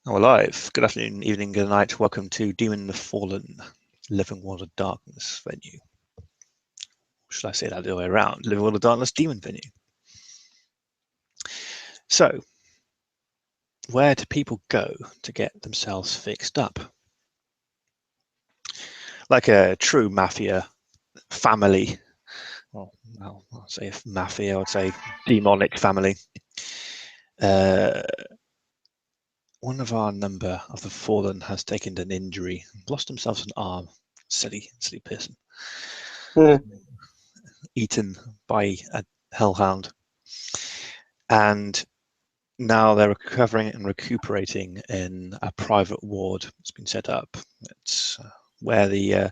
We're live. Good afternoon, evening, good night. Welcome to Demon the Fallen, Living World of Darkness venue. Should I say that the other way around? Living World of Darkness Demon venue. So, where do people go to get themselves fixed up? Like a true mafia family, well, I'll say mafia, I'd say demonic family. One of our number of the fallen has taken an injury, lost himself an arm. Silly person. Eaten by a hellhound. And now they're recovering and recuperating in a private ward that's been set up. It's where the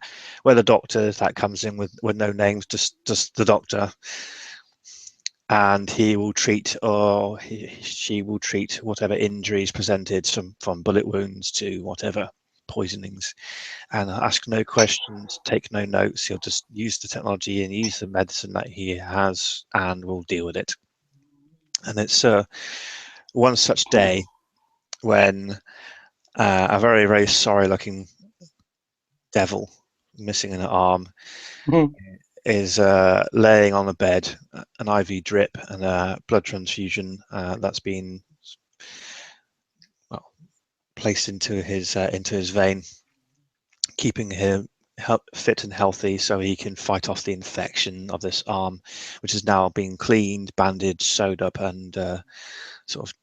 doctor that comes in with no names, just the doctor, and he will treat, or she will treat whatever injuries presented, from bullet wounds to whatever poisonings, and ask no questions, take no notes. He'll just use the technology and use the medicine that he has, and will deal with it. And it's one such day when a very, very sorry-looking devil, missing an arm, is laying on the bed, an IV drip and a blood transfusion that's been placed into his vein, keeping him fit and healthy so he can fight off the infection of this arm, which is now being cleaned, bandaged, sewed up, and sort of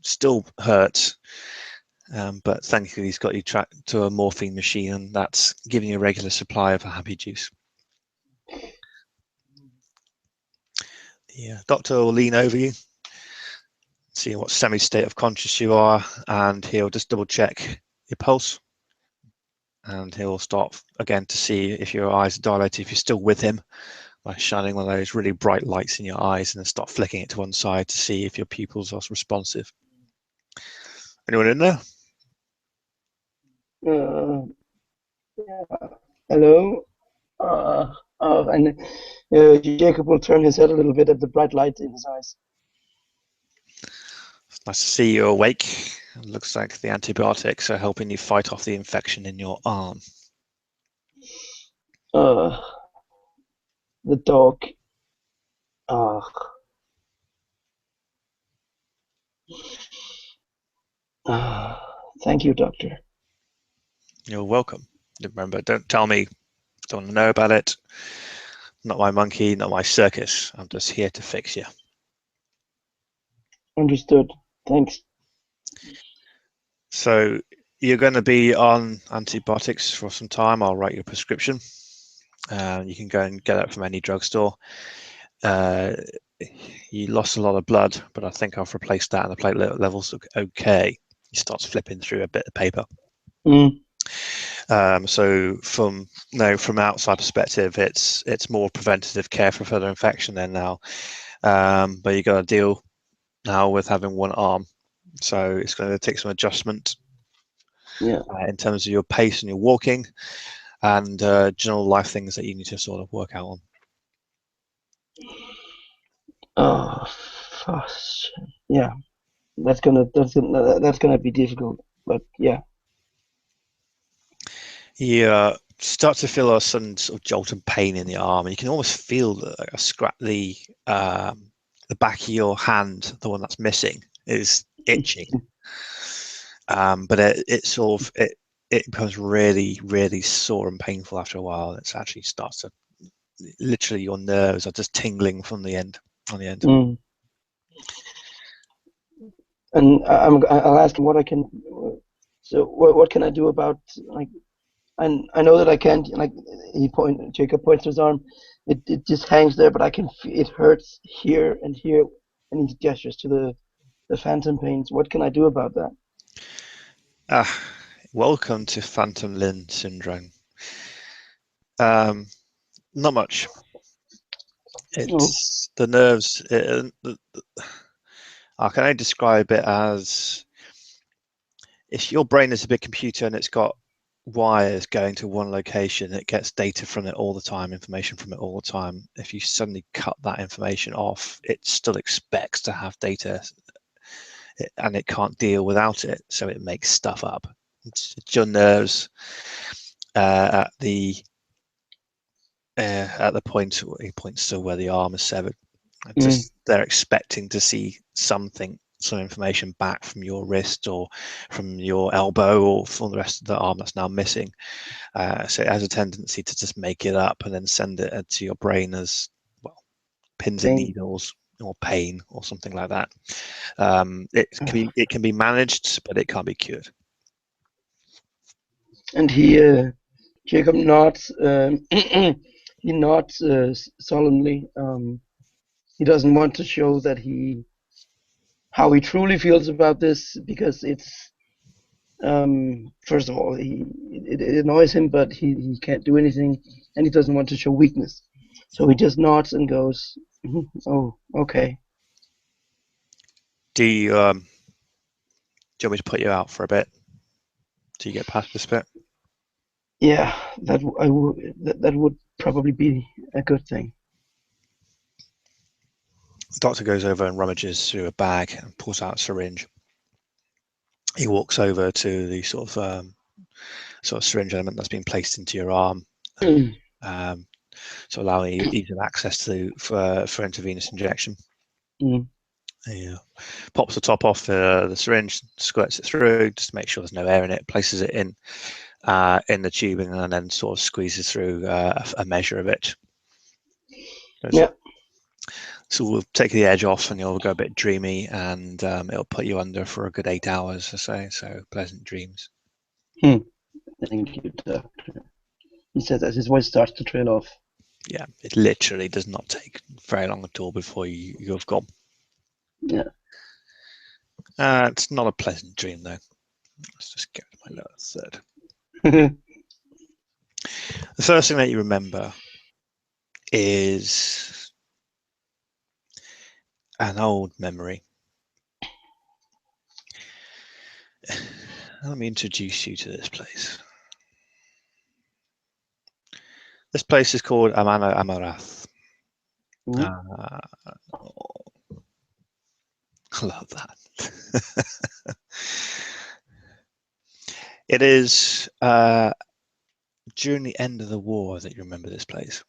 still hurts. But thankfully, he's got you tracked to a morphine machine, and that's giving you a regular supply of a happy juice. The doctor will lean over you, see what semi-state of conscious you are, and he'll just double check your pulse. And he'll start again to see if your eyes are dilated, if you're still with him, by shining one of those really bright lights in your eyes and then start flicking it to one side to see if your pupils are responsive. Anyone in there? Hello. And Jacob will turn his head a little bit at the bright light in his eyes. It's nice to see you awake. It looks like the antibiotics are helping you fight off the infection in your arm. The dog. Thank you, doctor. You're welcome. Remember, don't tell me, don't want to know about it. Not my monkey, not my circus. I'm just here to fix you. Understood. Thanks. So you're going to be on antibiotics for some time. I'll write you a prescription. You can go and get it from any drugstore. You lost a lot of blood, but I think I've replaced that, and the platelet levels look okay. He starts flipping through a bit of paper. So from outside perspective, it's more preventative care for further infection then now. But you got to deal now with having one arm, so it's going to take some adjustment. In terms of your pace and your walking, and general life things that you need to sort of work out on. Yeah, that's gonna be difficult, but yeah. You start to feel a sudden sort of jolt and pain in the arm, and you can almost feel a scratch. The back of your hand, the one that's missing, is itching. But it becomes really, really sore and painful after a while. It actually starts to, literally, your nerves are just tingling from the end. On the end. And I'll ask him what I can. So what can I do about, like? And I know that I can't, like, Jacob points to his arm. It just hangs there, but I can feel it hurts here and here, and he gestures to the phantom pains. What can I do about that? Welcome to Phantom Limb syndrome. Not much. It's the nerves. I can only describe it as, if your brain is a big computer and it's got wires going to one location, it gets data from it all the time, information from it all the time. If you suddenly cut that information off, it still expects to have data and it can't deal without it, so it makes stuff up. It's your nerves at the point, he points to where the arm is severed. Just they're expecting to see something, some information back from your wrist or from your elbow or from the rest of the arm that's now missing. So it has a tendency to just make it up and then send it to your brain as well, pins and needles or pain or something like that. It can be managed, but it can't be cured. And Jacob nods. He nods solemnly. He doesn't want to show that how he truly feels about this, because it's first of all, it annoys him, but he can't do anything, and he doesn't want to show weakness. So he just nods and goes, "Oh, okay." Do you want me to put you out for a bit? Do you get past this bit? Yeah, that would probably be a good thing. The doctor goes over and rummages through a bag and pulls out a syringe. He walks over to the sort of syringe element that's been placed into your arm, so allowing easy access for intravenous injection. He pops the top off the syringe, squirts it through, just to make sure there's no air in it, places it in the tubing, and then sort of squeezes through a measure of it. Yeah. So we'll take the edge off, and you'll go a bit dreamy, and it'll put you under for a good 8 hours or so. So pleasant dreams. Thank you, doctor. He says as his voice starts to trail off. Yeah, it literally does not take very long at all before you've gone. Yeah. It's not a pleasant dream, though. Let's just get to my lower third. The first thing that you remember is an old memory. Let me introduce you to this place. This place is called Amano Amarath. I love that. It is during the end of the war that you remember this place.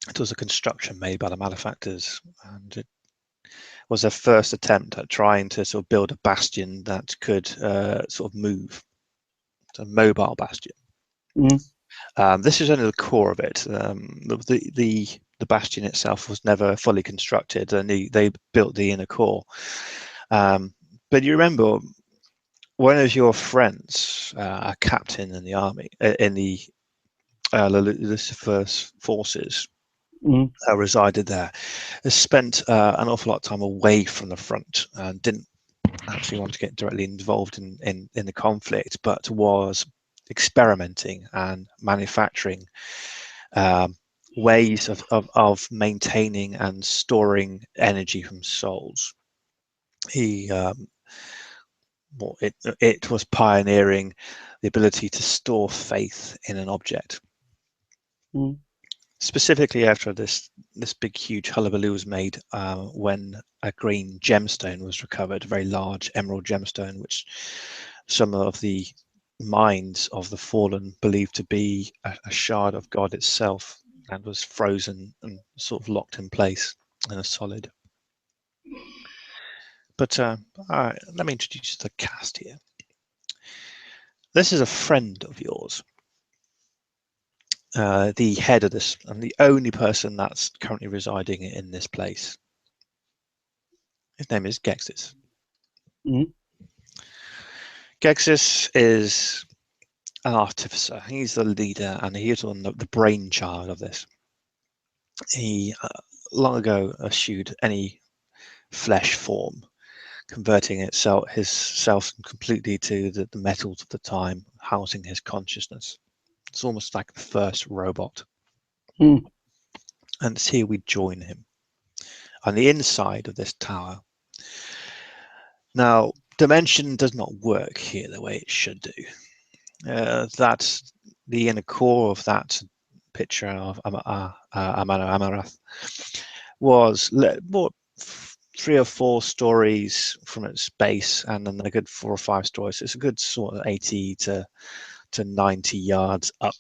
It was a construction made by the malefactors, and it was their first attempt at trying to sort of build a bastion that could sort of move. It's a mobile bastion. This is only the core of it. The bastion itself was never fully constructed, and they built the inner core. But you remember one of your friends, a captain in the army, in the Lucifer's forces, resided there, has spent an awful lot of time away from the front and didn't actually want to get directly involved in the conflict, but was experimenting and manufacturing ways of maintaining and storing energy from souls. It was pioneering the ability to store faith in an object. Specifically after this big huge hullabaloo was made when a green gemstone was recovered, a very large emerald gemstone, which some of the minds of the fallen believed to be a shard of God itself, and was frozen and sort of locked in place in a solid. But let me introduce the cast here. This is a friend of yours, the head of this, and the only person that's currently residing in this place. His name is Gexis. Gexis is an artificer. He's the leader, and he's the brainchild of this. He long ago eschewed any flesh form, converting himself completely to the metals of the time, housing his consciousness. It's almost like the first robot. And it's here we join him on the inside of this tower. Now, dimension does not work here the way it should do. That's the inner core of that picture of Amano Amarath was 3 or 4 stories from its base, and then a good 4 or 5 stories. It's a good sort of 80 to 90 yards up.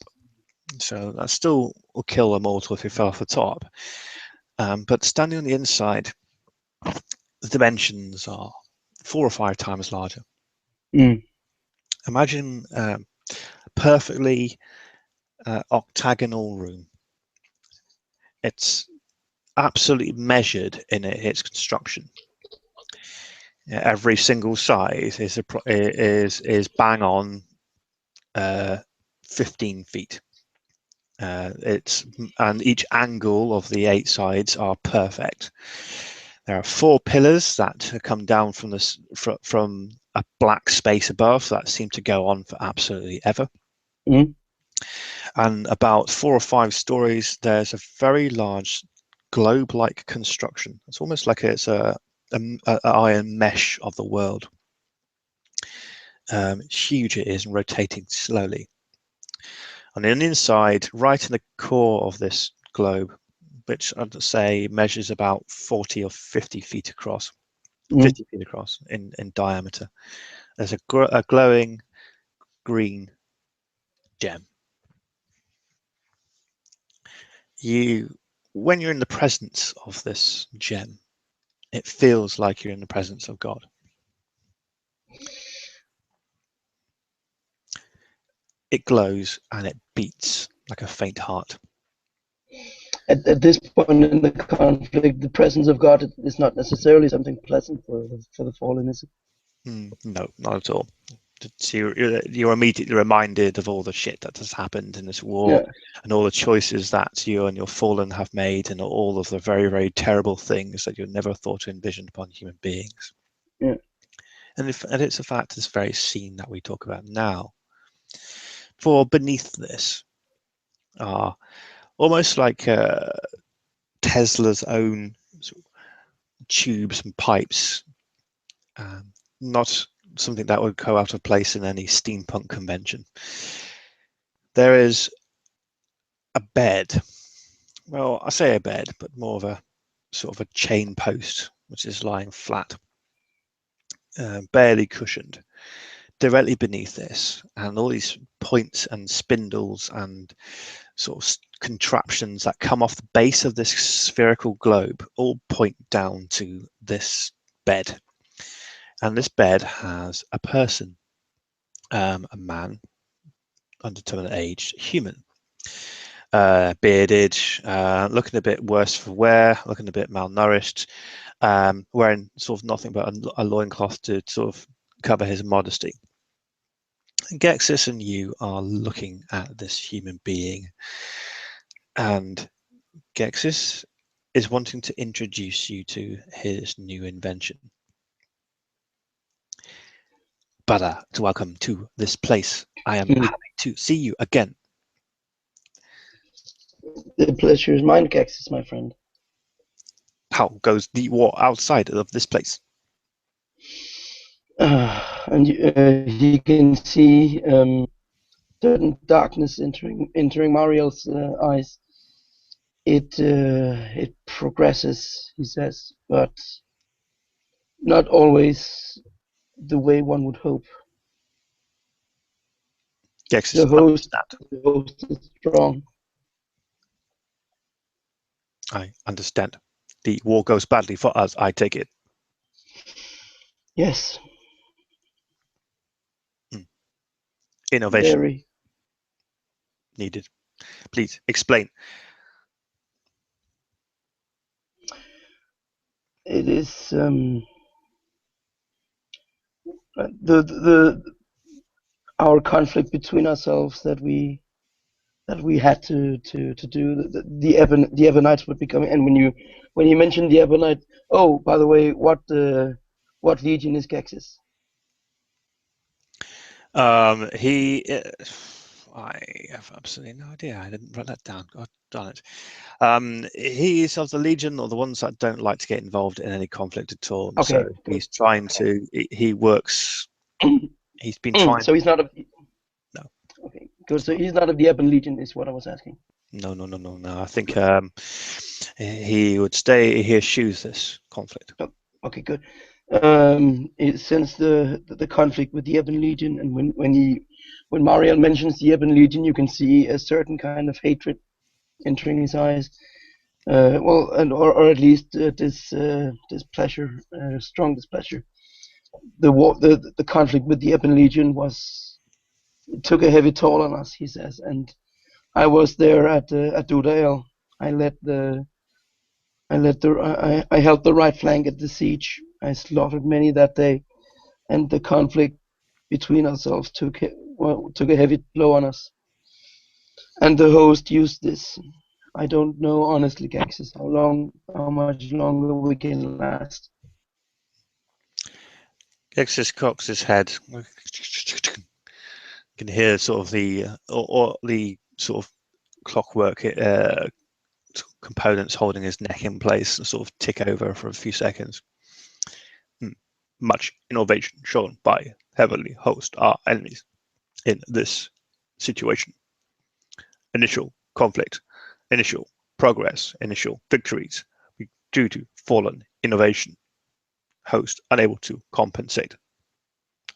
So that still will kill a mortal if he fell off the top. But standing on the inside, the dimensions are 4 or 5 times larger. Imagine a perfectly octagonal room. It's absolutely measured in its construction. Every single size is bang on 15 feet. And each angle of the 8 sides are perfect. There are 4 pillars that come down from a black space above that seem to go on for absolutely ever. And about 4 or 5 stories, there's a very large globe-like construction. It's almost like it's a iron mesh of the world. Huge it is, and rotating slowly. And on the inside, right in the core of this globe, which I'd say measures about 40 or 50 feet across, 50 feet across in diameter, there's a glowing green gem. When you're in the presence of this gem, it feels like you're in the presence of God. It glows and it beats like a faint heart. At this point in the conflict, the presence of God is not necessarily something pleasant for the fallen, is it? No, not at all. So you're immediately reminded of all the shit that has happened in this war, and all the choices that you and your fallen have made, and all of the very, very terrible things that you never thought to envision upon human beings. Yeah. And it's a fact, this very scene that we talk about now. For beneath this are almost like Tesla's own sort of tubes and pipes, not something that would go out of place in any steampunk convention. There is a bed. Well, I say a bed, but more of a sort of a chain post, which is lying flat, barely cushioned, directly beneath this, and all these points and spindles and sort of contraptions that come off the base of this spherical globe all point down to this bed. And this bed has a person, a man, undetermined age, human, bearded, looking a bit worse for wear, looking a bit malnourished, wearing sort of nothing but a loincloth to sort of cover his modesty. And Gexis and you are looking at this human being, and Gexis is wanting to introduce you to his new invention. Bada, welcome to this place. I am happy to see you again. The pleasure is mine, Gexis, my friend. How goes the war outside of this place? And you can see certain darkness entering Mariel's eyes. It progresses, he says, but not always the way one would hope. Gexis, the host is strong. I understand. The war goes badly for us, I take it. Yes. Innovation Very needed. Please explain. It is our conflict between ourselves that we had to do. The Ebonites would be coming, and when you mentioned the Ebonite, oh, by the way, what legion is Gexis? I have absolutely no idea. I didn't write that down. God darn it. He's of the Legion, or the ones that don't like to get involved in any conflict at all. Okay. So he's trying to. He works. He's been trying. So he's not of. No. Okay, good. So he's not of the Ebon Legion, is what I was asking. No. I think he would stay. He eschews this conflict. Okay, good. Since the conflict with the Ebon Legion, and when Mariel mentions the Ebon Legion, you can see a certain kind of hatred entering his eyes. Well, and or at least displeasure, strong displeasure. The conflict with the Ebon Legion took a heavy toll on us, he says, and I was there at Dudael. I held the right flank at the siege. I slaughtered many that day, and the conflict between ourselves took a heavy blow on us. And the host used this. I don't know honestly, Gaxis, how much longer we can last. Gexus cocks his head. You can hear sort of the or the sort of clockwork components holding his neck in place and sort of tick over for a few seconds. Much innovation shown by heavily host our enemies in this situation. Initial conflict, initial progress, initial victories due to fallen innovation. Host unable to compensate.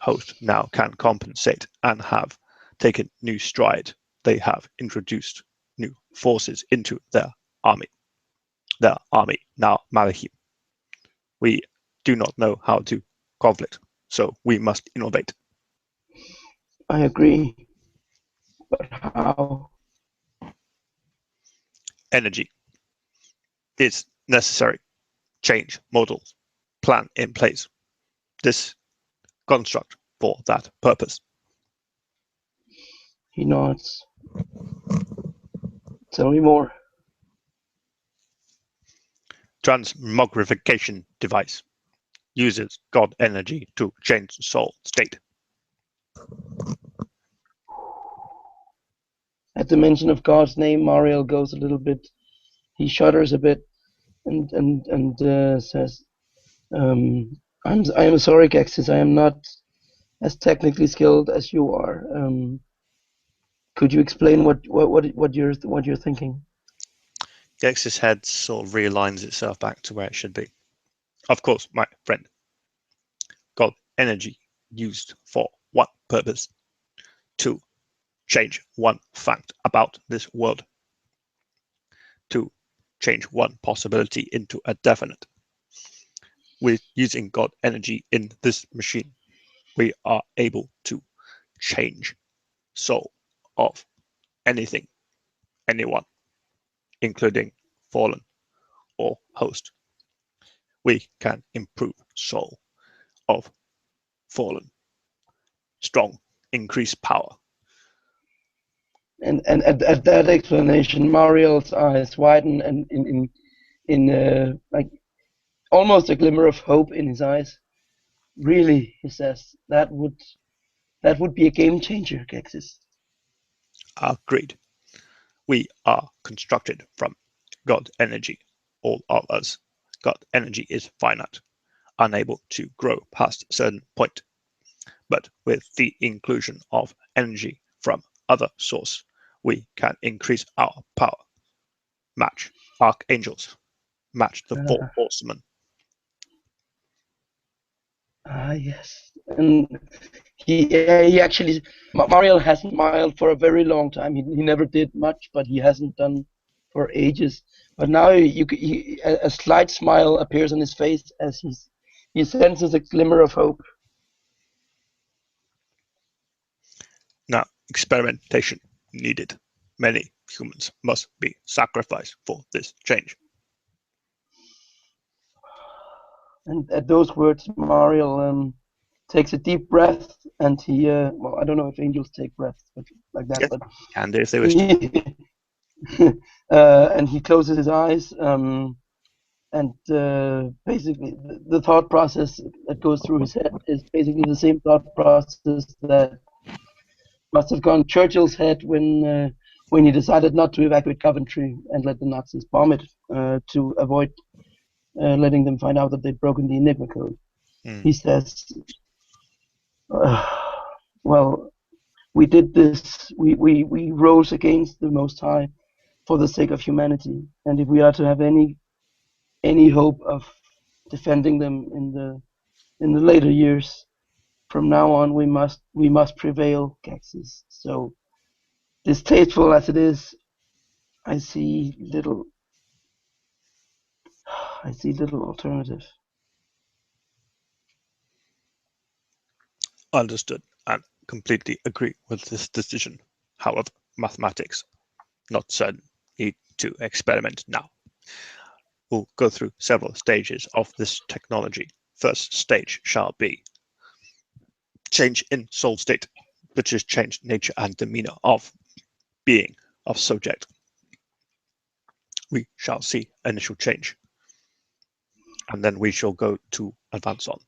Host now can compensate and have taken new stride. They have introduced new forces into their army. Their army now Malachim. We do not know how to conflict, so we must innovate. I agree, but how? Energy is necessary. Change models, plan in place. This construct for that purpose. He nods. Tell me more. Transmogrification device uses God energy to change soul state. At the mention of God's name, Mariel goes a little bit. He shudders a bit and says, "I am sorry, Gaxis. I am not as technically skilled as you are. Could you explain what you're thinking?" Gex's head sort of realigns itself back to where it should be. Of course, my friend. God energy used for one purpose: to change one fact about this world, to change one possibility into a definite. With using God energy in this machine, we are able to change soul of anything, anyone, including fallen or host. We can improve soul of fallen, strong, increased power. And at that explanation, Mariel's eyes widen and in like almost a glimmer of hope in his eyes. Really, he says, that would be a game changer, Gaxis. Agreed. We are constructed from God energy, all of us. God energy is finite, unable to grow past a certain point. But with the inclusion of energy from other source, we can increase our power. Match archangels, match the four horsemen. Yes. And he actually, Mariel hasn't smiled for a very long time. He never did much, but he hasn't done for ages. But now a slight smile appears on his face as he senses a glimmer of hope. Now, experimentation needed. Many humans must be sacrificed for this change. And at those words, Mariel takes a deep breath, and he, well, I don't know if angels take breaths, but like that, yes, but and if they wish to. And he closes his eyes, and basically the thought process that goes through his head is basically the same thought process that must have gone Churchill's head when he decided not to evacuate Coventry and let the Nazis bomb it to avoid letting them find out that they'd broken the Enigma code. He says, well, we did this, we rose against the Most High for the sake of humanity, and if we are to have any hope of defending them in the later years. From now on, we must prevail, Gexis. So, distasteful as it is, I see little alternative. Understood, and completely agree with this decision. However, mathematics, not certain, need to experiment now. We'll go through several stages of this technology. First stage shall be change in soul state, which is change nature and demeanor of being, of subject. We shall see initial change, and then we shall go to advance on.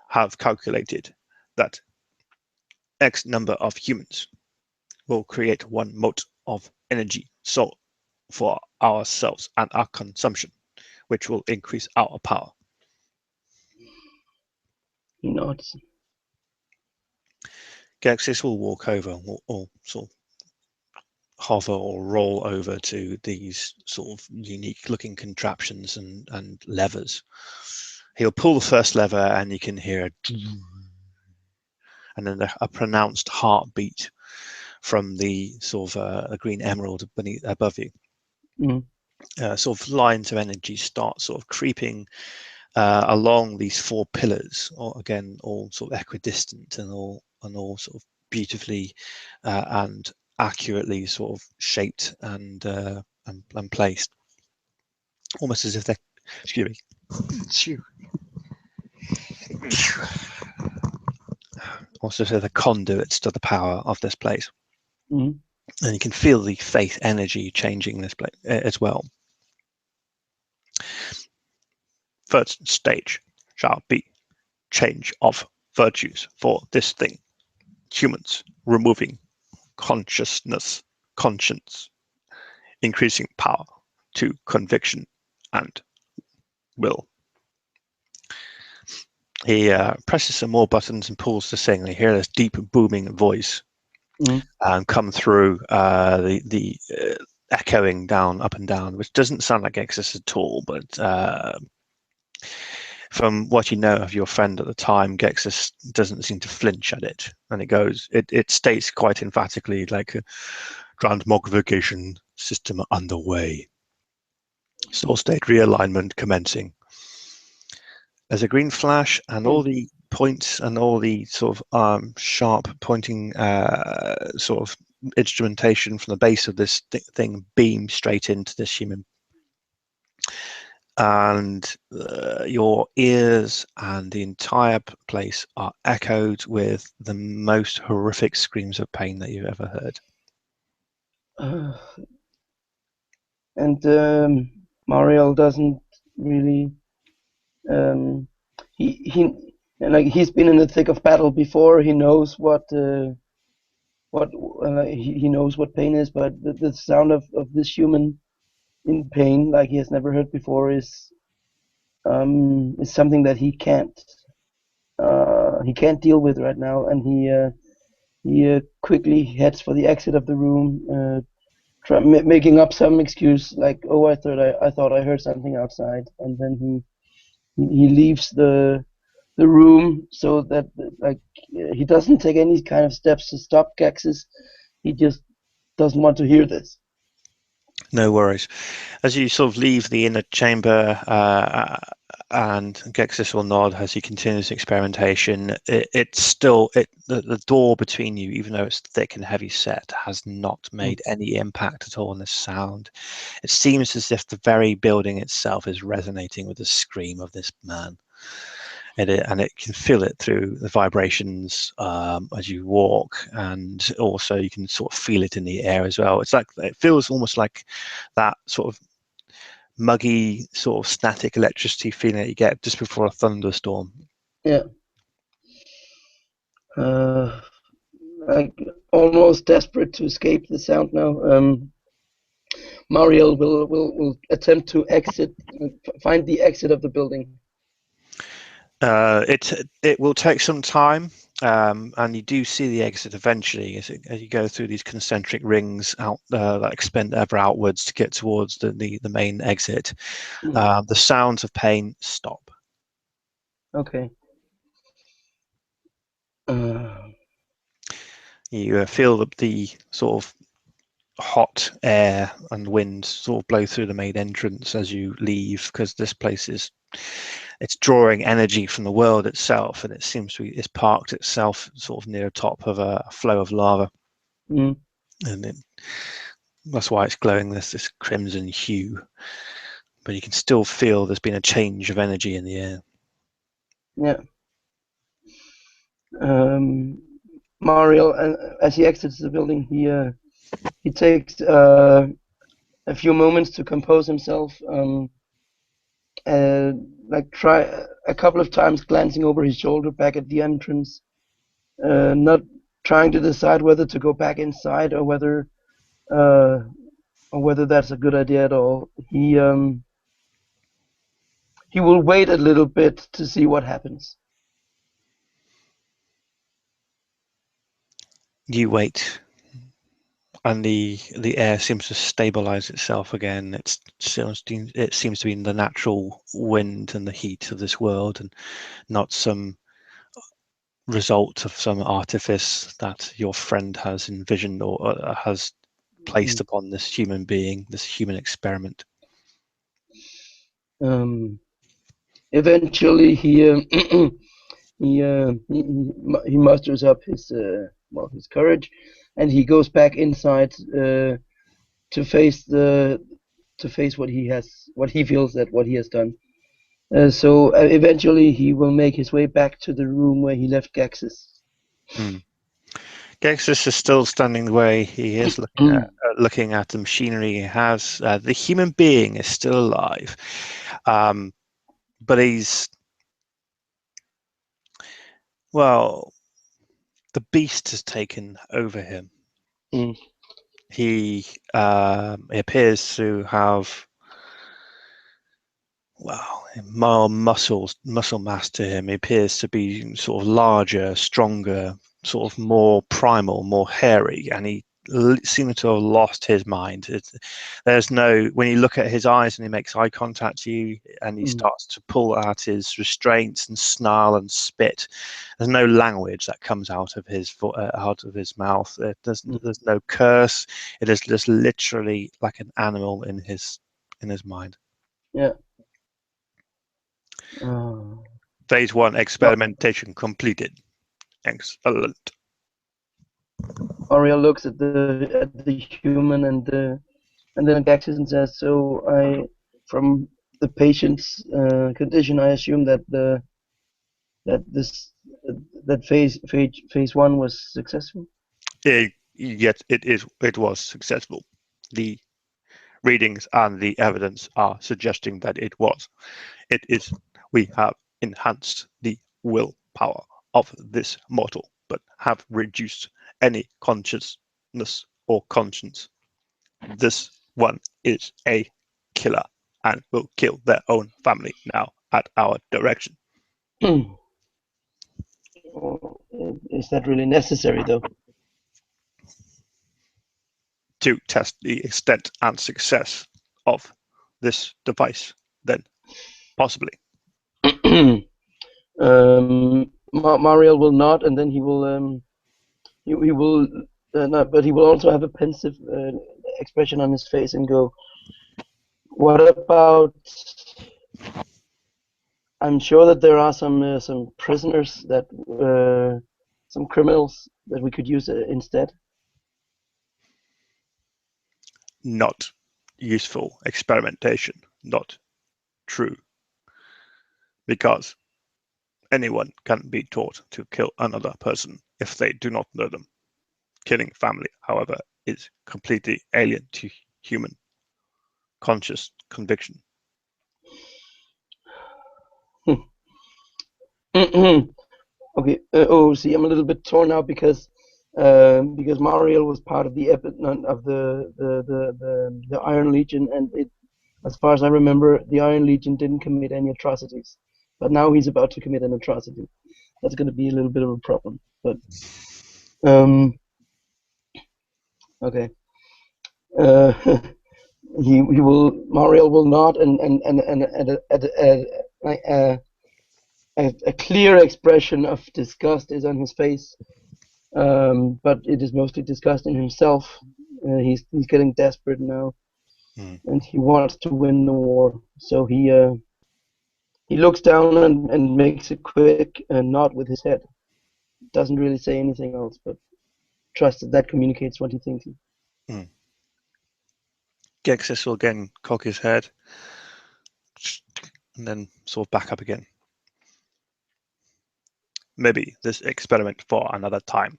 Have calculated that X number of humans will create 1 mode of energy soul for ourselves and our consumption, which will increase our power. He nods. Gexis will walk over or sort of hover or roll over to these sort of unique looking contraptions and levers. He'll pull the first lever and you can hear and then a pronounced heartbeat from the sort of a green emerald beneath above you. Sort of lines of energy start sort of creeping along these 4 pillars, or again all sort of equidistant and all sort of beautifully and accurately sort of shaped and placed, almost as if they're, excuse me, also so the conduits to the power of this place. And you can feel the faith energy changing this place as well. First stage shall be change of virtues for this thing. Humans removing consciousness, conscience, increasing power to conviction and will. He presses some more buttons and pulls the thing, and you hear this deep booming voice come through the echoing down, up and down, which doesn't sound like Gexis at all, but from what you know of your friend at the time, Gexis doesn't seem to flinch at it, and it states quite emphatically, like, transmogrification system underway. Soul state realignment commencing. There's a green flash, and all the points and all the sort of sharp pointing sort of instrumentation from the base of this thing beams straight into this human. And your ears and the entire place are echoed with the most horrific screams of pain that you've ever heard. And Mariel doesn't really. He's been in the thick of battle before. He knows he knows what pain is, but the sound of this human in pain, like he has never heard before, is something that he can't deal with right now, and he quickly heads for the exit of the room, making up some excuse like, "Oh, I thought I heard something outside," and then he leaves the room so that he doesn't take any kind of steps to stop Gexis. He just doesn't want to hear this. No worries. As you sort of leave the inner chamber, and Gexis will nod as he continues experimentation, the door between you, even though it's thick and heavy set, has not made any impact at all on the sound. It seems as if the very building itself is resonating with the scream of this man. And it can feel it through the vibrations as you walk, and also you can sort of feel it in the air as well. It's like, it feels almost like that sort of muggy, sort of static electricity feeling that you get just before a thunderstorm. Yeah. Like almost desperate to escape the sound now. Mariel will attempt to find the exit of the building. It will take some time, and you do see the exit eventually as you go through these concentric rings out that expand ever outwards to get towards the main exit. The sounds of pain stop, Okay. You feel the sort of hot air and wind sort of blow through the main entrance as you leave, because this place it's drawing energy from the world itself, and it seems to be it's parked itself sort of near the top of a flow of lava, Mm. and that's why it's glowing this crimson hue. But you can still feel there's been a change of energy in the air. Yeah. Mariel, as he exits the building, he takes a few moments to compose himself. Like try a couple of times glancing over his shoulder back at the entrance, not trying to decide whether to go back inside or whether that's a good idea at all. He will wait a little bit to see what happens. You wait, and the air seems to stabilize itself again. It seems to be the natural wind and the heat of this world, and not some result of some artifice that your friend has envisioned or has placed upon this human being, this human experiment. Eventually, he musters up his his courage, and he goes back inside to face what he feels that what he has done. So eventually he will make his way back to the room where he left Gaxus. Gexus is still standing the way he is, looking at the machinery he has. The human being is still alive, but the beast has taken over him. He appears to have more muscle mass to him. He appears to be sort of larger, stronger, sort of more primal, more hairy, and he seems to have lost his mind. When you look at his eyes and he makes eye contact to you and he starts to pull out his restraints and snarl and spit, there's no language that comes out of his mouth. There's no curse. It is just literally like an animal in his mind. Yeah. Phase 1 experimentation completed. Excellent. Ariel looks at the human and then Gaxus and says, "So from the patient's condition, I assume that phase 1 was successful." Yes, it was successful. The readings and the evidence are suggesting that it was. It is. We have enhanced the willpower of this mortal, but have reduced any consciousness or conscience. This one is a killer and will kill their own family now at our direction. Is that really necessary, though? To test the extent and success of this device, then possibly. Mariel will nod, and then he will but he will also have a pensive expression on his face and go, "What about? I'm sure that there are some prisoners that some criminals that we could use instead." Not useful experimentation, not true. Because anyone can be taught to kill another person if they do not know them. Killing family, however, is completely alien to human conscious conviction. Okay. See, I'm a little bit torn now because Mariel was part of the Iron Legion, and as far as I remember, the Iron Legion didn't commit any atrocities, but now he's about to commit an atrocity. That's going to be a little bit of a problem. But okay. Mariel will nod and a clear expression of disgust is on his face, but it is mostly disgust in himself. He's getting desperate now, and he wants to win the war. So he looks down and makes a quick nod with his head. Doesn't really say anything else, but trusts that communicates what he thinks. Gexis will again cock his head and then sort of back up again. Maybe this experiment for another time.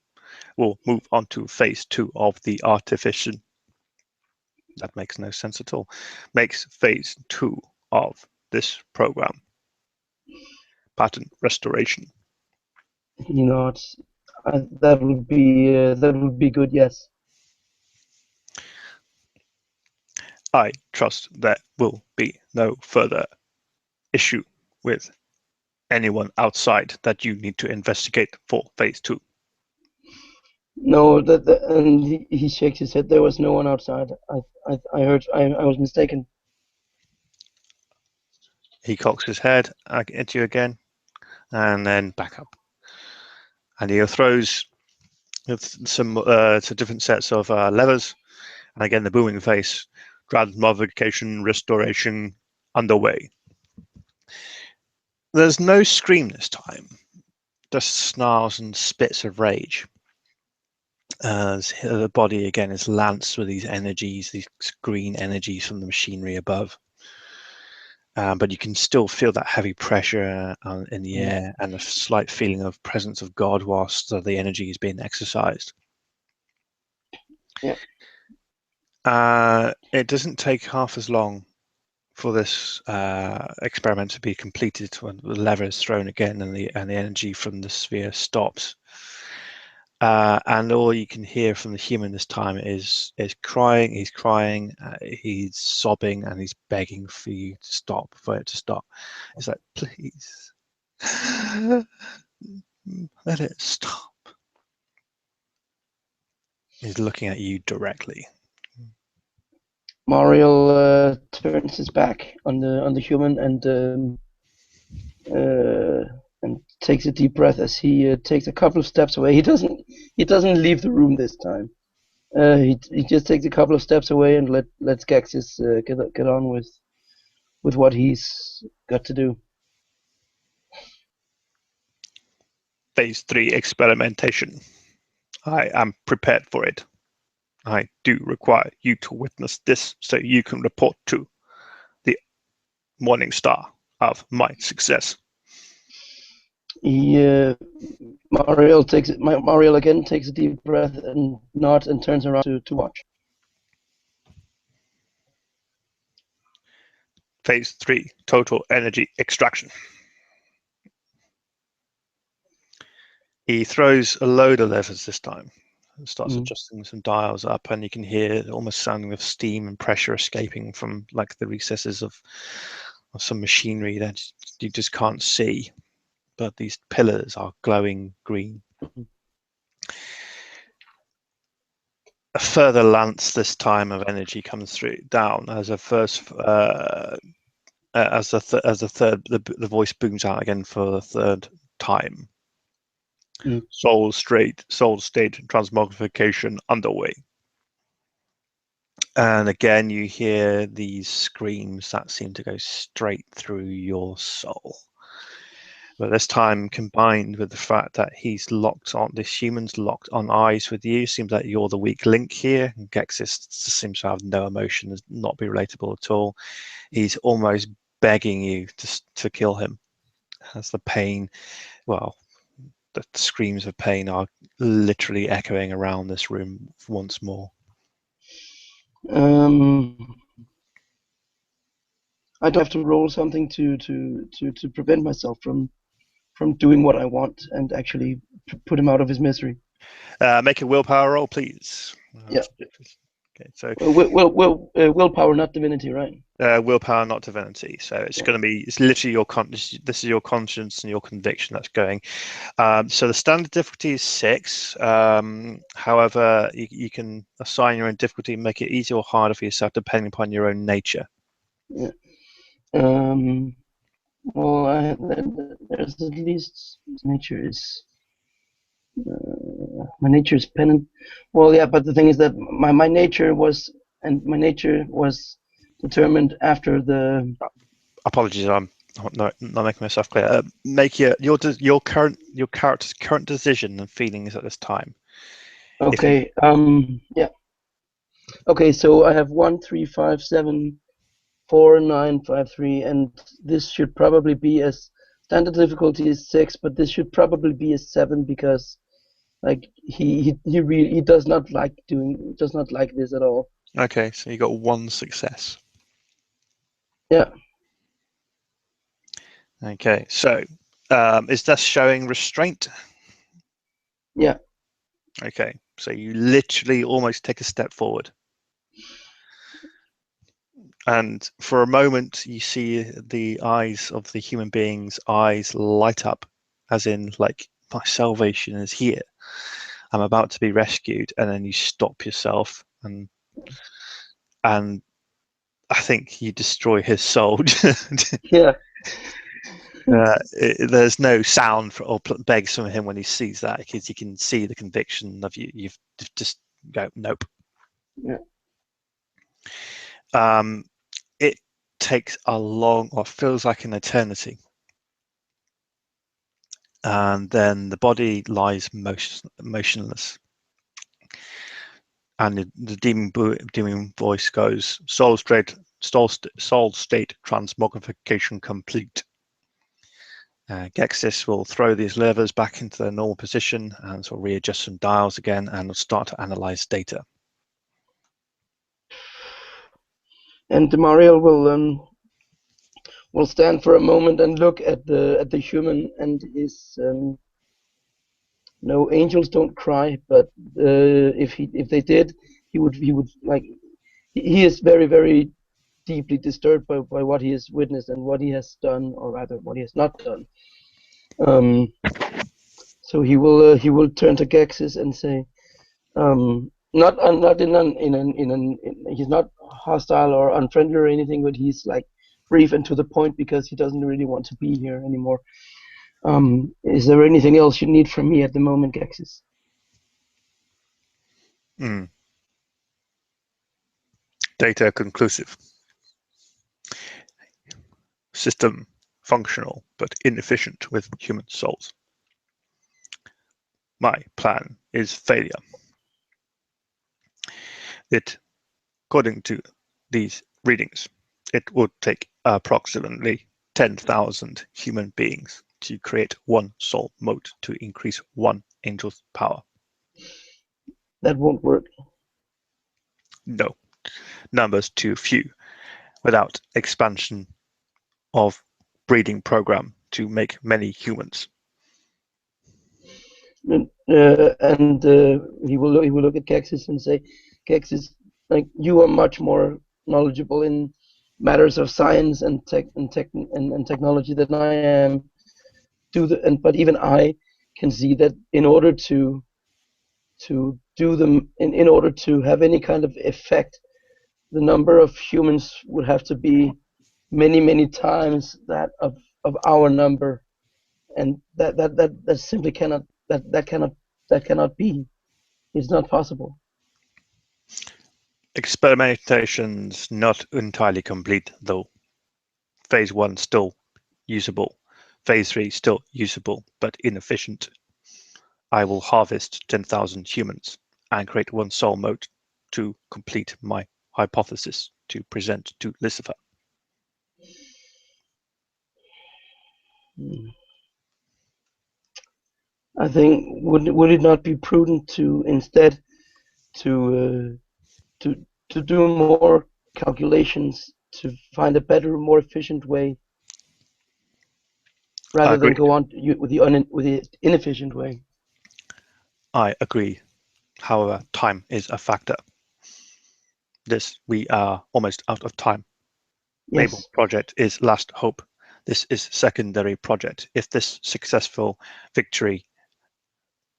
We'll move on to phase 2 of the artificial. That makes no sense at all. Makes phase 2 of this program. Pattern restoration. He nods. That would be good. Yes. I trust there will be no further issue with anyone outside that you need to investigate for phase 2. No, and he shakes his head. There was no one outside. I heard. I was mistaken. He cocks his head at you again, and then back up. And he throws some different sets of levers, and again the booming face. Drad modification restoration underway. There's no scream this time, just snarls and spits of rage. The body again is lanced with these energies, these green energies from the machinery above. But you can still feel that heavy pressure in the air and a slight feeling of presence of God whilst the energy is being exercised. Yeah. It doesn't take half as long for this experiment to be completed when the lever is thrown again and the energy from the sphere stops. And all you can hear from the human this time is crying. He's crying. He's sobbing, and he's begging for you to stop, for it to stop. It's like, please, let it stop. He's looking at you directly. Mariel turns his back on the human and takes a deep breath as he takes a couple of steps away. He doesn't leave the room this time. He just takes a couple of steps away and lets Gexis get on with what he's got to do. Phase 3 experimentation. I am prepared for it. I do require you to witness this so you can report to the Morning Star of my success. Mariel again takes a deep breath and nods and turns around to watch. Phase 3 total energy extraction. He throws a load of levers this time and starts adjusting some dials up, and you can hear almost sounding of steam and pressure escaping from like the recesses of some machinery that you just can't see, but these pillars are glowing green. A further lance this time of energy comes through down as a first as the voice booms out again for the third time. Soul state transmogrification underway. And again, you hear these screams that seem to go straight through your soul. But this time, combined with the fact that this human's locked on eyes with you, seems like you're the weak link here. And Gexis seems to have no emotion, not be relatable at all. He's almost begging you to kill him. As the pain, the screams of pain are literally echoing around this room once more. I do have to roll something to prevent myself from doing what I want and actually put him out of his misery. Make a willpower roll, please. Yeah. Okay, so willpower, not divinity, right? Willpower, not divinity. So it's going to be, it's literally your this is your conscience and your conviction that's going. So the standard difficulty is 6. However, you can assign your own difficulty and make it easier or harder for yourself depending upon your own nature. Yeah. Well, there's at least nature is my nature is pennant. Well, yeah, but the thing is that my nature was determined after the. Apologies, I'm not making myself clear. Make your character's current decision and feelings at this time. Okay. Yeah. Okay. So I have 1, 3, 5, 7, 4, 9, 5, 3, and this should probably be as standard difficulty is 6, but this should probably be a 7 because like he does not like this at all. Okay, so you got 1 success. Yeah. Okay, so is that showing restraint? Yeah. Okay, so you literally almost take a step forward. And for a moment, you see the eyes of the human being's eyes light up, as in, like, my salvation is here. I'm about to be rescued. And then you stop yourself, and I think you destroy his soul. Yeah. There's no sound or begs from him when he sees that, because you can see the conviction of you. You've just go, nope. Yeah. It takes a long, or feels like an eternity, and then the body lies motionless, and the demon voice goes, soul state transmogrification complete. Gexis will throw these levers back into their normal position, and so readjust some dials again, and will start to analyze data. And Mariel will stand for a moment and look at the human and his. No, angels don't cry, but if they did, he would like. He is very, very deeply disturbed by what he has witnessed and what he has done, or rather what he has not done. So he will turn to Gexis and say, not he's not hostile or unfriendly or anything, but he's like brief and to the point because he doesn't really want to be here anymore. Is there anything else you need from me at the moment, Gexis? Data conclusive. System functional but inefficient with human souls. My plan is failure. According to these readings, it would take approximately 10,000 human beings to create 1 soul mode to increase 1 angel's power. That won't work. No, numbers too few. Without expansion of breeding program to make many humans. And he will look at Kexis and say, Kexis, like you are much more knowledgeable in matters of science and technology than I am. But even I can see that in order to do them, in order to have any kind of effect, the number of humans would have to be many times that of our number, and that simply cannot that cannot be. It's not possible. Experimentations not entirely complete though. Phase 1 still usable. Phase 3 still usable but inefficient. I will harvest 10,000 humans and create 1 soul mode to complete my hypothesis to present to Lucifer. I think would it not be prudent to instead to do more calculations to find a better, more efficient way, rather than go on with the inefficient way? I agree. However, time is a factor. We are almost out of time. Yes. Mabel project is last hope. This is secondary project. If this successful victory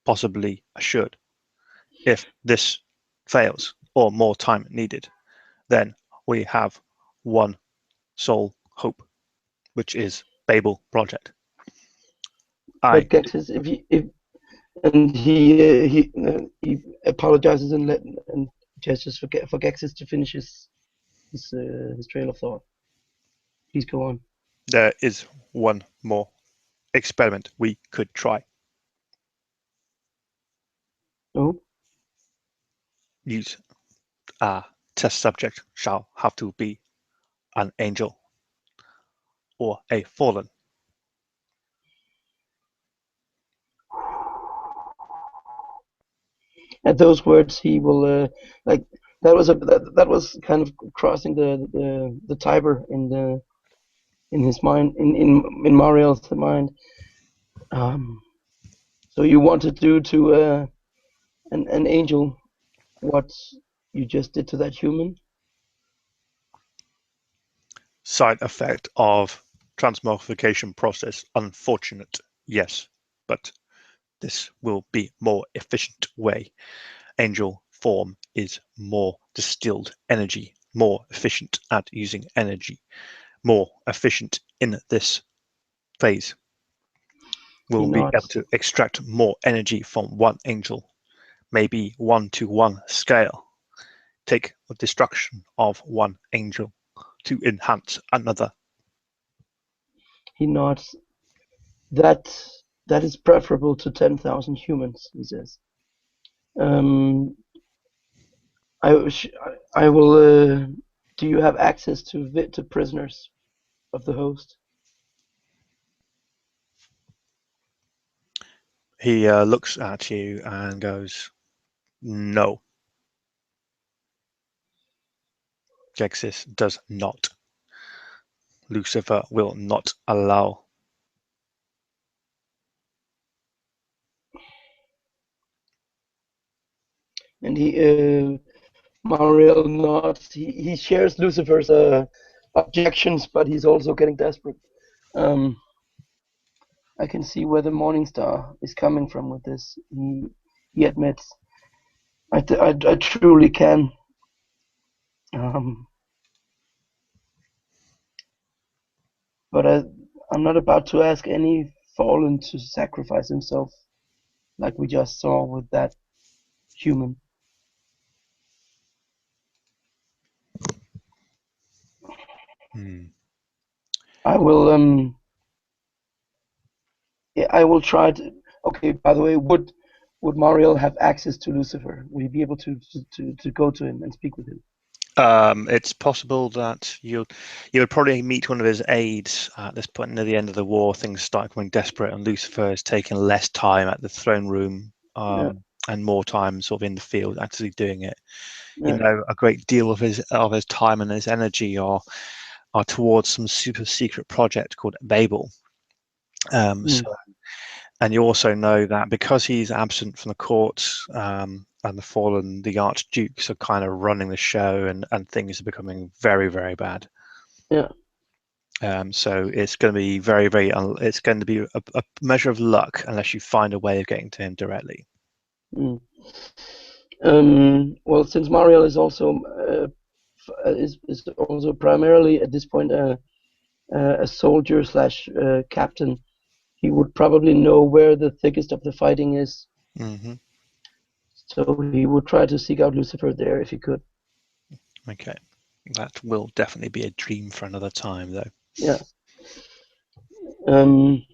possibly assured, if this fails or more time needed, then we have 1 sole hope, which is Babel project. But Gexis, he apologizes and gestures for Gexis to finish his trail of thought. Please go on. There is one more experiment we could try. Oh, Use a test subject shall have to be an angel or a fallen. at those words, he will like that was kind of crossing the Tiber in his mind in Mariel's mind. So you want to do to an angel what you just did to that human? Side effect of transmogrification process, unfortunate, yes, but this will be more efficient way. Angel form is more distilled energy, more efficient at using energy, more efficient in this phase. We'll be able to extract more energy from one angel, maybe 1-to-1 scale. Take the destruction of one angel to enhance another. He nods. That is preferable to 10,000 humans, he says. I will. Do you have access to prisoners of the host? He looks at you and goes, "No." Gexis does not. Lucifer will not allow. And Mariel nods. He shares Lucifer's objections, but he's also getting desperate. I can see where the Morningstar is coming from with this. He admits. I truly can. But I'm not about to ask any fallen to sacrifice himself, like we just saw with that human. I will. Yeah, I will try to. Okay. By the way, would Mariel have access to Lucifer? Would he be able to go to him and speak with him? It's possible that you would probably meet one of his aides at this point near the end of the war. Things start becoming desperate, and Lucifer is taking less time at the throne room and more time sort of in the field actually doing it. Yeah. You know, a great deal of his time and his energy are towards some super secret project called Babel. So, and you also know that because he's absent from the courts and the fallen, the archdukes are kind of running the show, and things are becoming very, very bad. Yeah. So it's going to be very, very. It's going to be a measure of luck unless you find a way of getting to him directly. Well, since Mariel is also primarily at this point a soldier / captain, he would probably know where the thickest of the fighting is. Mm-hmm. So he would try to seek out Lucifer there if he could. Okay, that will definitely be a dream for another time, though. Yeah. And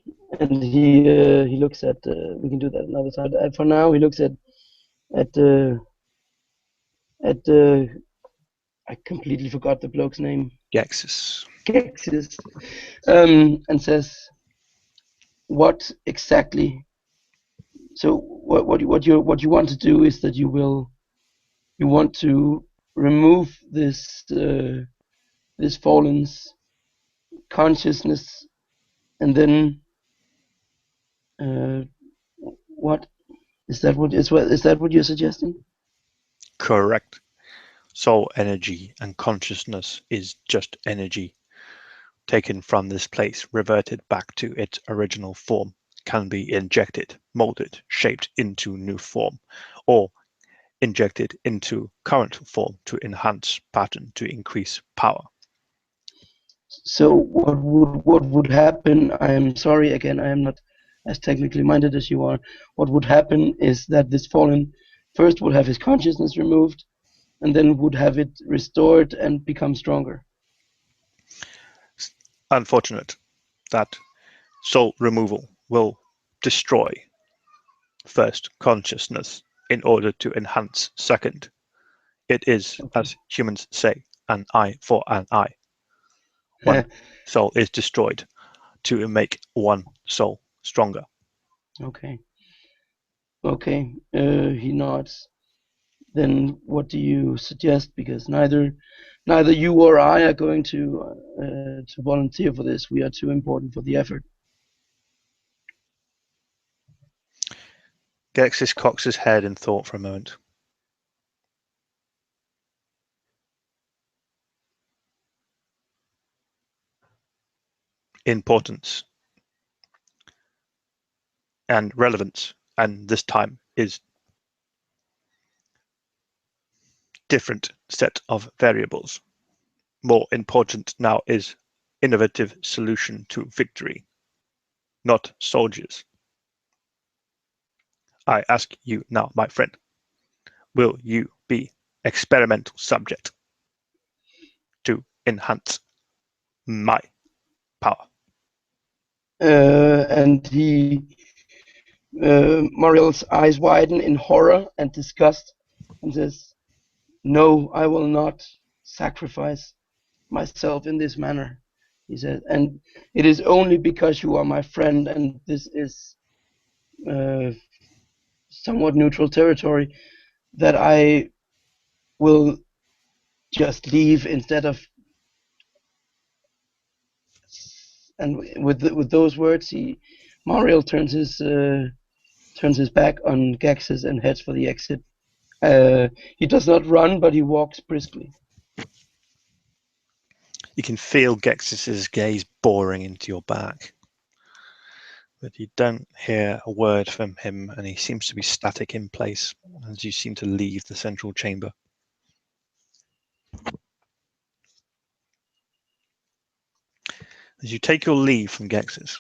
he looks at. We can do that another time. For now, he looks at. I completely forgot the bloke's name. Gexis. And says, "What exactly? So what you want to do is that you want to remove this this fallen's consciousness, and then what is that? Is that what you're suggesting?" Correct. Soul energy and consciousness is just energy taken from this place, reverted back to its original form, can be injected, molded, shaped into new form, or injected into current form to enhance pattern, to increase power. So what would happen? I am sorry again. I am not as technically minded as you are. What would happen is that this fallen first would have his consciousness removed, and then would have it restored and become stronger. Unfortunate that soul removal will destroy first consciousness in order to enhance second. It is, Okay. as humans say, an eye for an eye. One soul is destroyed to make one soul stronger. Okay. Okay. He nods. Then what do you suggest? Because neither you or I are going to volunteer for this. We are too important for the effort. Gexis cocks his head in thought for a moment. Importance and relevance, and this time is different set of variables. More important now is innovative solution to victory, not soldiers. I ask you now, my friend, will you be experimental subject to enhance my power? And Muriel's eyes widen in horror and disgust, and says, "No, I will not sacrifice myself in this manner," he said, "and it is only because you are my friend, and this is uh, somewhat neutral territory, that I will just leave instead of." And with those words, Muriel turns his back on Gexis and heads for the exit. He does not run, but he walks briskly. You can feel Gexis's gaze boring into your back, but you don't hear a word from him, and he seems to be static in place as you seem to leave the central chamber. As you take your leave from Gexis,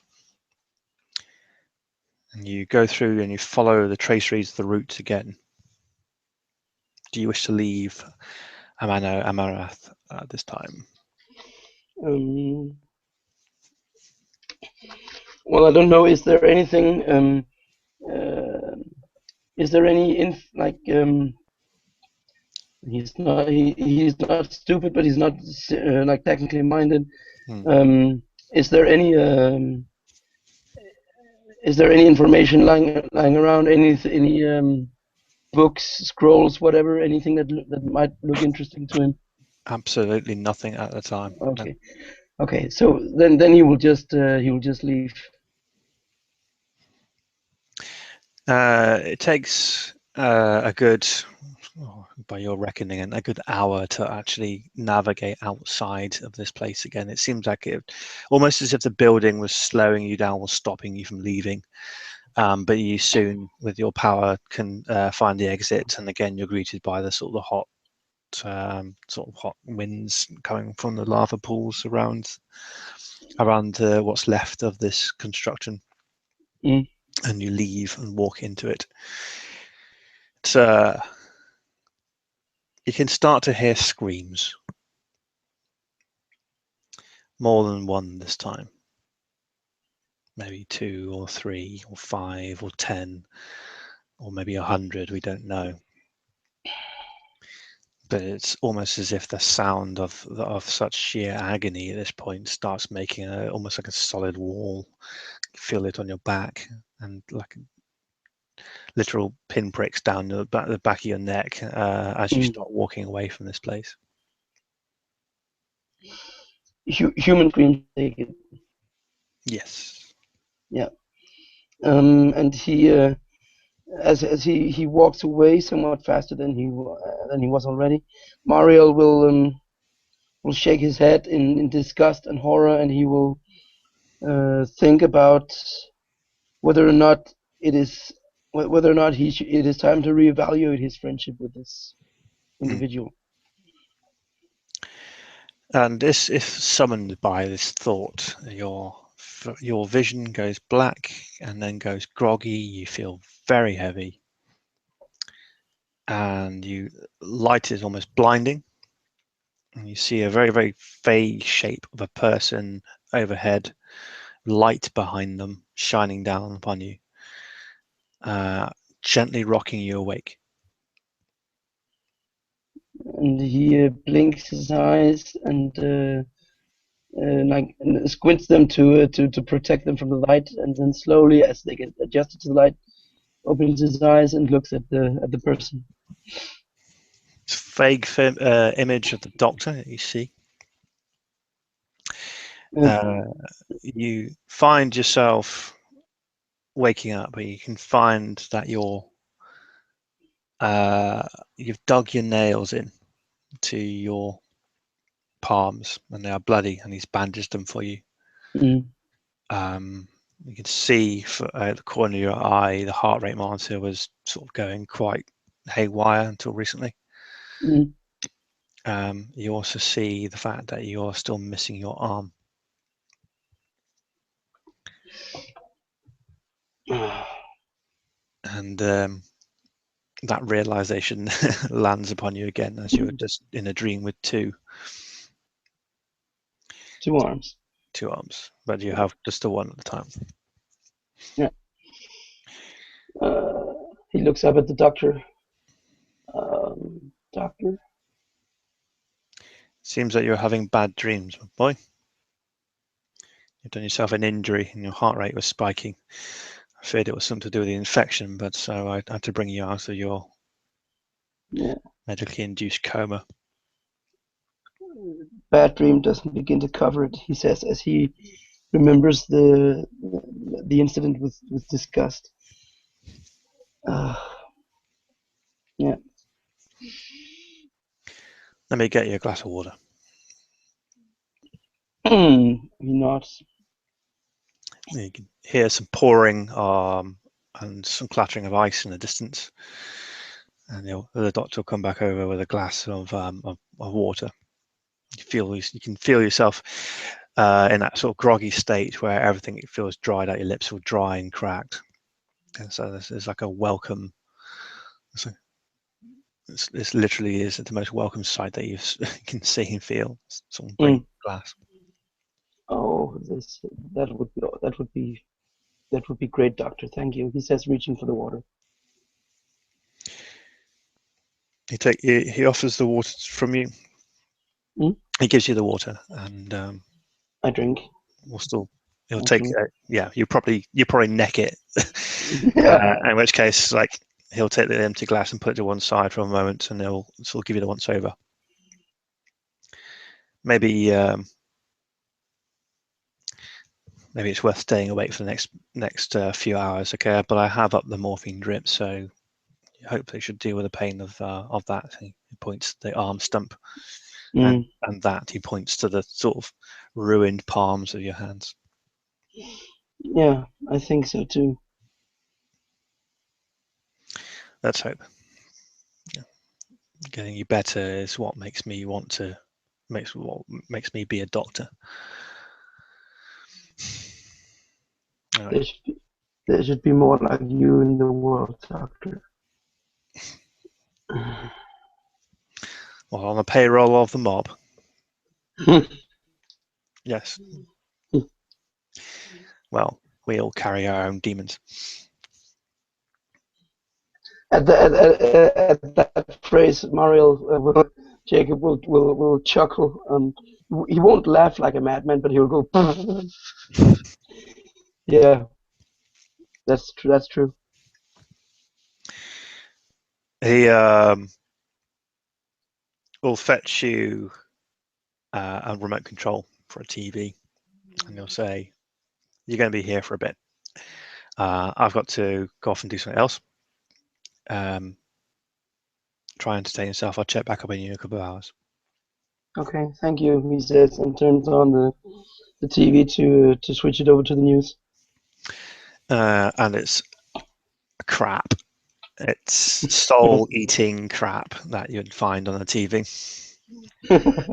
and you go through and you follow the traceries of the route again, do you wish to leave Amano Amarath at this time? Well, I don't know. Is there anything? Is there any he's not stupid, but he's not like technically minded. Is there any information lying around? Any books, scrolls, whatever? Anything that might look interesting to him? Absolutely nothing at the time. Okay. Okay. So then he will just leave. It takes a good, by your reckoning, a good hour to actually navigate outside of this place again. It seems like it, almost as if the building was slowing you down or stopping you from leaving. But you soon, with your power, can find the exit, and again you're greeted by the sort of hot winds coming from the lava pools around what's left of this construction. And you leave and walk into it. It's you can start to hear screams, more than one this time, maybe 2 or 3 or 5 or 10 or maybe 100, we don't know. But it's almost as if the sound of such sheer agony at this point starts making almost like a solid wall. You feel it on your back, and like literal pinpricks down the back of your neck as you start walking away from this place. Human screams, take it. Yes. Yeah. And he, as he walks away somewhat faster than he was already, Mariel will shake his head in disgust and horror, and he will think about whether or not it is time to reevaluate his friendship with this individual. And this, if summoned by this thought, your vision goes black and then goes groggy. You feel very heavy, and light is almost blinding. And you see a very, very vague shape of a person overhead, light behind them, shining down upon you, gently rocking you awake. And he blinks his eyes and like squints them to protect them from the light, and then slowly, as they get adjusted to the light, opens his eyes and looks at the person. It's a vague image of the doctor that you see. You find yourself waking up, but you can find that you've dug your nails in to your palms and they are bloody, and he's bandaged them for you. You can see at the corner of your eye the heart rate monitor was sort of going quite haywire until recently. You also see the fact that you're still missing your arm. And that realization lands upon you again as you were just in a dream with two arms. Two arms, but you have just the one at the time. Yeah. He looks up at the doctor. Doctor? Seems like you're having bad dreams, my boy. You've done yourself an injury and your heart rate was spiking. I feared it was something to do with the infection, but so I had to bring you out of your medically induced coma. Bad dream doesn't begin to cover it, he says, as he remembers the incident with disgust. Yeah. Let me get you a glass of water. He nods. You can hear some pouring and some clattering of ice in the distance. And the doctor will come back over with a glass of water. You can feel yourself in that sort of groggy state where everything feels dried out. Your lips feel dry and cracked. And so this is like a welcome. This literally is the most welcome sight that you can see and feel. Someone bring glass. Oh, that would be great, doctor. Thank you. He says, reaching for the water. He offers the water from you. He gives you the water, and I drink. He'll take. You probably neck it. In which case, like, he'll take the empty glass and put it to one side for a moment, and he'll sort of give you the once over. Maybe it's worth staying awake for the next few hours, okay? But I have up the morphine drip, so hopefully it should deal with the pain of that. He points to the arm stump, and that he points to the sort of ruined palms of your hands. Yeah, I think so too. Let's hope. Getting you better is what makes me makes me be a doctor. Right. There should be more like you in the world, doctor. Well, on the payroll of the mob. Yes. Well, we all carry our own demons. At that phrase, Jacob will chuckle. He won't laugh like a madman, but he'll go. Yeah, that's true. That's true. He will fetch you a remote control for a TV, and he'll say, "You're going to be here for a bit. I've got to go off and do something else. Try and entertain yourself. I'll check back up on you in a couple of hours." Okay, thank you, he says, and turns on the TV to switch it over to the news. And it's crap. It's soul-eating crap that you'd find on the TV.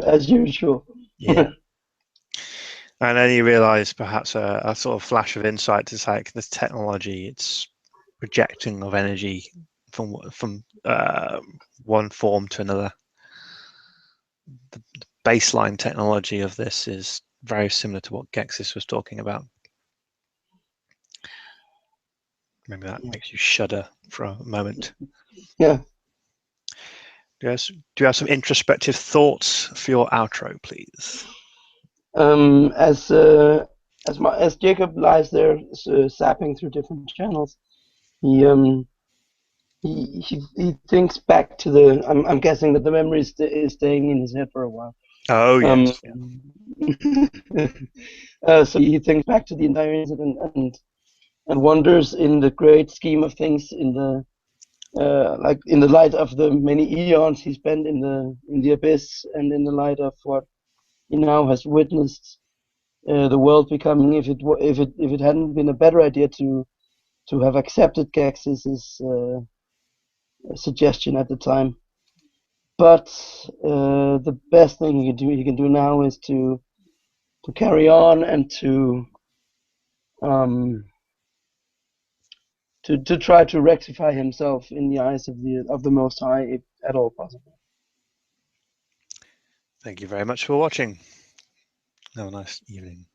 As usual. Yeah. And then you realize perhaps a sort of flash of insight to say this technology, it's projecting of energy from one form to another. The baseline technology of this is very similar to what Gexis was talking about. Maybe that makes you shudder for a moment. Yeah. Yes. Do you have some introspective thoughts for your outro, please? As Jacob lies there zapping through different channels, he thinks back to the. I'm guessing that the memory is staying in his head for a while. Oh yes. So he thinks back to the entire incident and wonders in the great scheme of things, in the like in the light of the many eons he spent in the abyss, and in the light of what he now has witnessed the world becoming, if it hadn't been a better idea to have accepted Gexis's suggestion at the time. But the best thing he can do now is to carry on and to try to rectify himself in the eyes of the Most High, if at all possible. Thank you very much for watching. Have a nice evening.